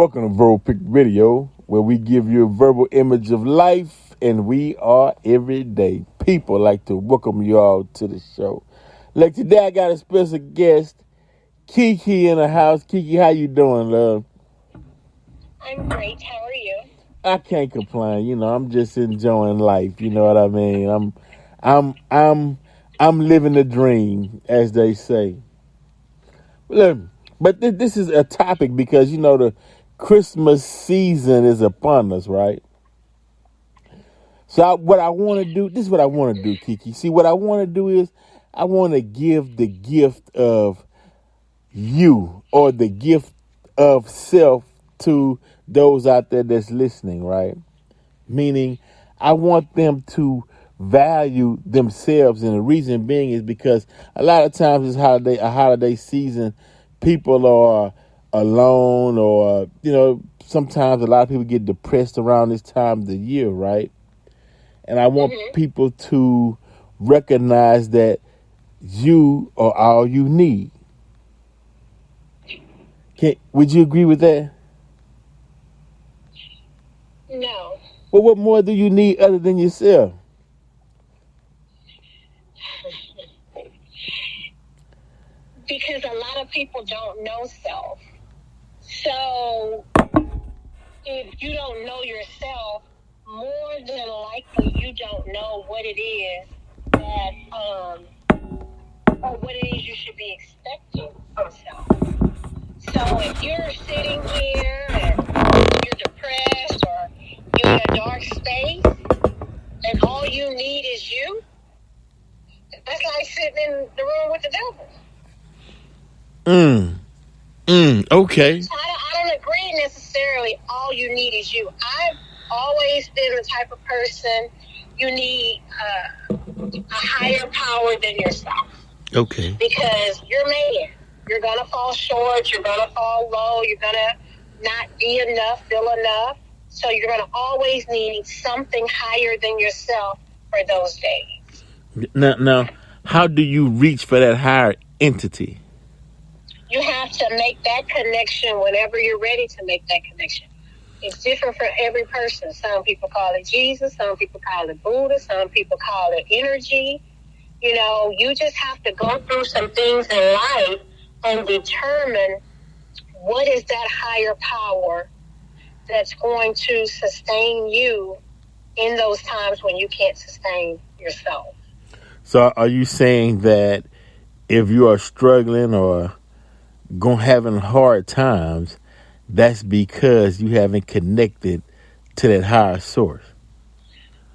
Welcome to Verbal Pick Radio, where we give you a verbal image of life, and we are everyday people. Like to welcome you all to the show. Like today, I got a special guest, KiKi, in the house. KiKi, how you doing, love? I'm great. How are you? I can't complain. You know, I'm just enjoying life. You know what I mean? I'm living the dream, as they say. Look, but this is a topic because you know the Christmas season is upon us, right? So what I want to do, this is what I want to do, KiKi. See, what I want to do is I want to give the gift of you or the gift of self to those out there that's listening, right? Meaning I want them to value themselves, and the reason being is because a lot of times it's a holiday season, people are alone, or you know, sometimes a lot of people get depressed around this time of the year, right? And I want people to recognize that you are all you need. Would you agree with that? No. Well, what more do you need other than yourself? Because a lot of people don't know self. So if you don't know yourself, more than likely you don't know what it is that or what it is you should be expecting from self. So if you're sitting here and you're depressed or you're in a dark space and all you need is you, that's like sitting in the room with the devil. Okay. So I don't agree necessarily all you need is you. I've always been the type of person you need a higher power than yourself. Okay. Because you're man. You're going to fall short. You're going to fall low. You're going to not be enough, feel enough. So you're going to always need something higher than yourself for those days. Now, how do you reach for that higher entity? You have to make that connection whenever you're ready to make that connection. It's different for every person. Some people call it Jesus. Some people call it Buddha. Some people call it energy. You know, you just have to go through some things in life and determine what is that higher power that's going to sustain you in those times when you can't sustain yourself. So are you saying that if you are struggling or having hard times, that's because you haven't connected to that higher source?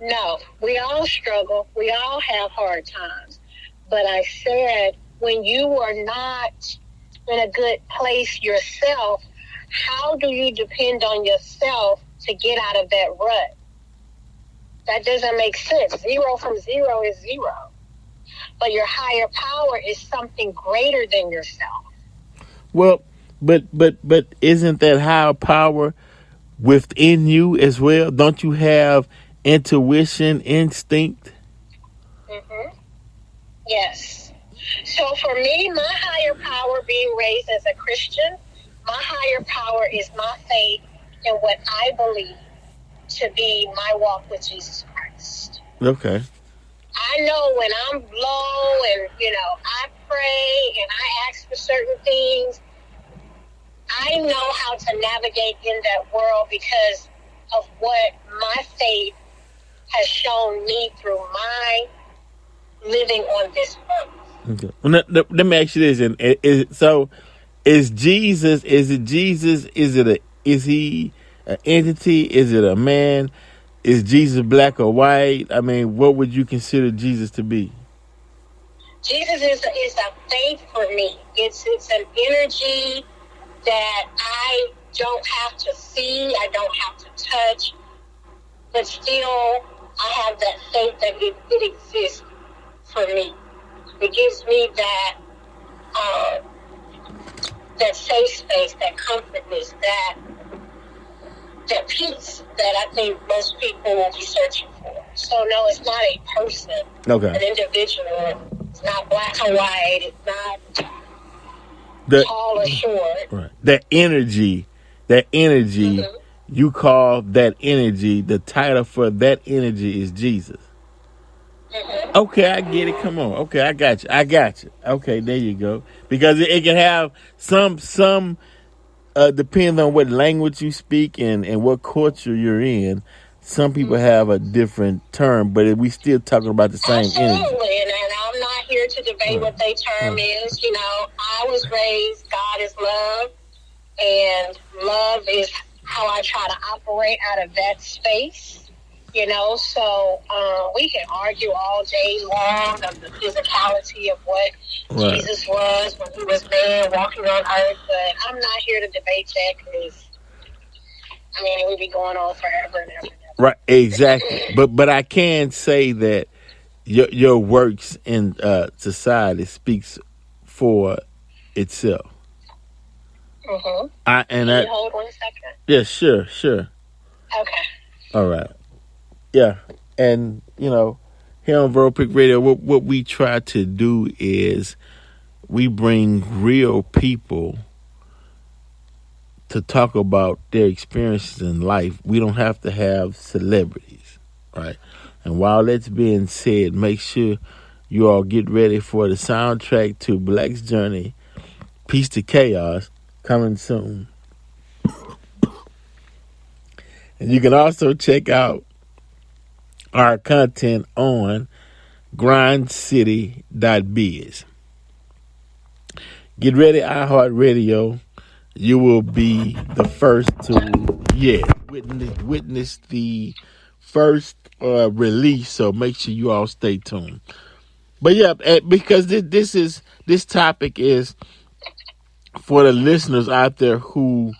No, we all struggle. We all have hard times. But I said, when you are not in a good place yourself, how do you depend on yourself to get out of that rut? That doesn't make sense. 0 from 0 is 0. But your higher power is something greater than yourself. Well, but isn't that higher power within you as well? Don't you have intuition, instinct? Yes. So for me, my higher power, being raised as a Christian, my higher power is my faith in what I believe to be my walk with Jesus Christ. Okay. I know when I'm low and, you know, I pray and I ask for certain things, I know how to navigate in that world because of what my faith has shown me through my living on this earth. Okay. Well, let me ask you this: is Jesus? Is he an entity? Is it a man? Is Jesus black or white? I mean, what would you consider Jesus to be? Jesus is a faith for me. It's an energy that I don't have to see, I don't have to touch, but still I have that faith that it exists for me. It gives me that safe space, that comfortness, that peace that I think most people will be searching for. So no, it's not a person, an individual. It's not black or white. It's not tall or short. Right. That energy that energy, you call that energy, the title for that energy is Jesus. Okay, I get it. Come on. Okay, I got you. Okay, there you go. Because it can have some depends on what language you speak and what culture you're in. Some people have a different term, but we still talking about the same energy. Absolutely, and I'm not here to debate what their term is. You know, I was raised, God is love, and love is how I try to operate out of that space. You know, so we can argue all day long of the physicality of what Jesus was when he was man walking on earth, but I'm not here to debate that because, I mean, it would be going on forever and ever and ever. Right, exactly. but I can say that your works in society speaks for itself. Mm-hmm. Can you hold 1 second? Yeah, sure. Okay. All right. Yeah, and here on Verbal Pick Radio, what we try to do is we bring real people to talk about their experiences in life. We don't have to have celebrities, right? And while that's being said, make sure you all get ready for the soundtrack to Black's Journey, Peace to Chaos, coming soon. And you can also check out our content on grindcity.biz. Get ready, iHeartRadio. You will be the first to witness the first release. So make sure you all stay tuned. But yeah, because this topic is for the listeners out there who,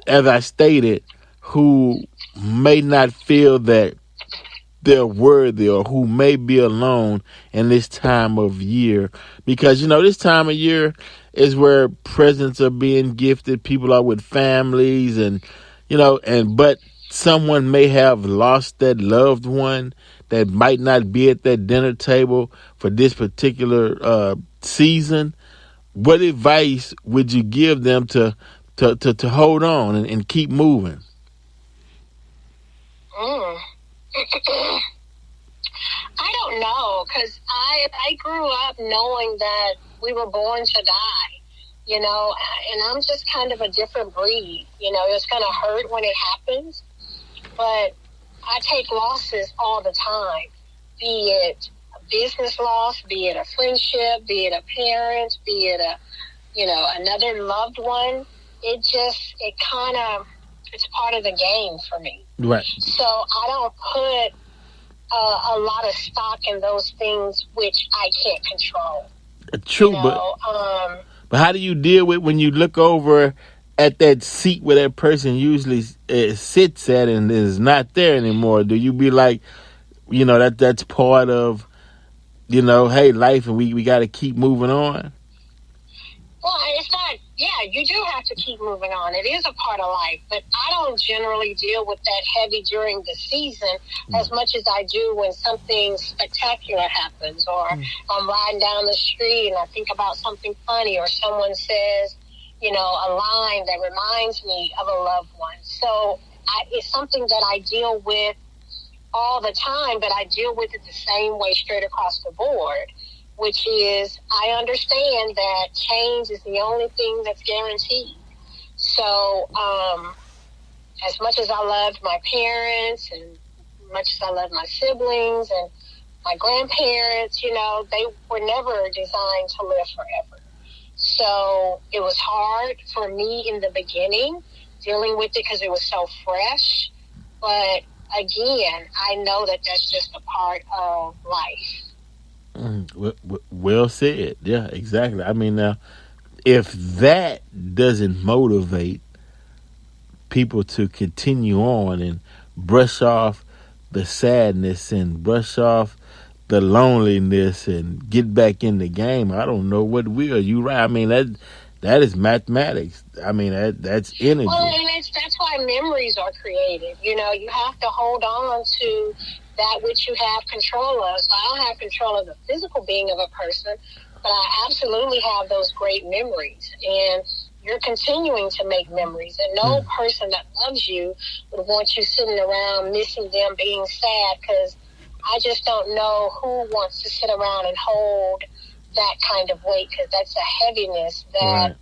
as I stated, who may not feel that they're worthy or who may be alone in this time of year. Because, this time of year is where presents are being gifted. People are with families but someone may have lost that loved one that might not be at that dinner table for this particular season. What advice would you give them to hold on and keep moving? I don't know, because I grew up knowing that we were born to die, and I'm just kind of a different breed. It's going to hurt when it happens, but I take losses all the time, be it a business loss, be it a friendship, be it a parent, be it another loved one. It's part of the game for me. Right. So I don't put a lot of stock in those things which I can't control. True, but how do you deal with when you look over at that seat where that person usually sits at and is not there anymore? Do you be like, that's part of, hey, life, and we got to keep moving on? Well, it's not. Yeah, you do have to keep moving on. It is a part of life, but I don't generally deal with that heavy during the season as much as I do when something spectacular happens, or I'm riding down the street and I think about something funny, or someone says, a line that reminds me of a loved one. So it's something that I deal with all the time, but I deal with it the same way straight across the board, which is I understand that change is the only thing that's guaranteed. So as much as I loved my parents and much as I loved my siblings and my grandparents, they were never designed to live forever. So it was hard for me in the beginning dealing with it because it was so fresh. But again, I know that that's just a part of life. Well said. Yeah, exactly. I mean, now, if that doesn't motivate people to continue on and brush off the sadness and brush off the loneliness and get back in the game, I don't know what will. You right. I mean, that is mathematics. I mean, that's energy. Well, and that's why memories are created. You have to hold on to that which you have control of. So I don't have control of the physical being of a person, but I absolutely have those great memories. And you're continuing to make memories. And no person that loves you would want you sitting around missing them, being sad, because I just don't know who wants to sit around and hold that kind of weight, because that's a heaviness that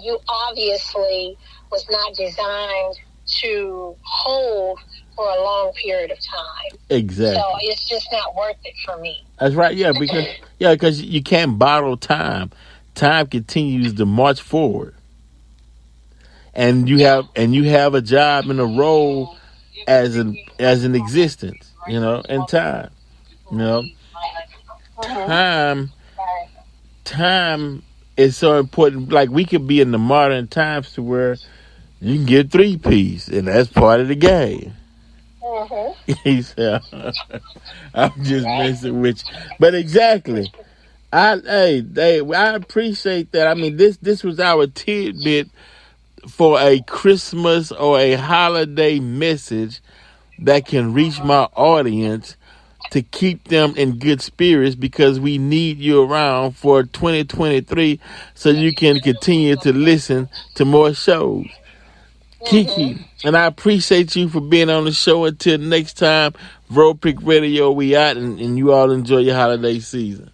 you obviously was not designed to hold for a long period of time. Exactly. So it's just not worth it for me. That's right. Yeah, because you can't bottle time. Time continues to march forward, and you have a job and a role as an existence. In time. Time time is so important. Like, we could be in the modern times to where you can get 3 Ps, and that's part of the game. He said, I'm just messing with you. But exactly. I appreciate that. I mean, this was our tidbit for a Christmas or a holiday message that can reach my audience to keep them in good spirits, because we need you around for 2023 so you can continue to listen to more shows. KiKi, and I appreciate you for being on the show. Until next time, Pick Radio, we out, and you all enjoy your holiday season.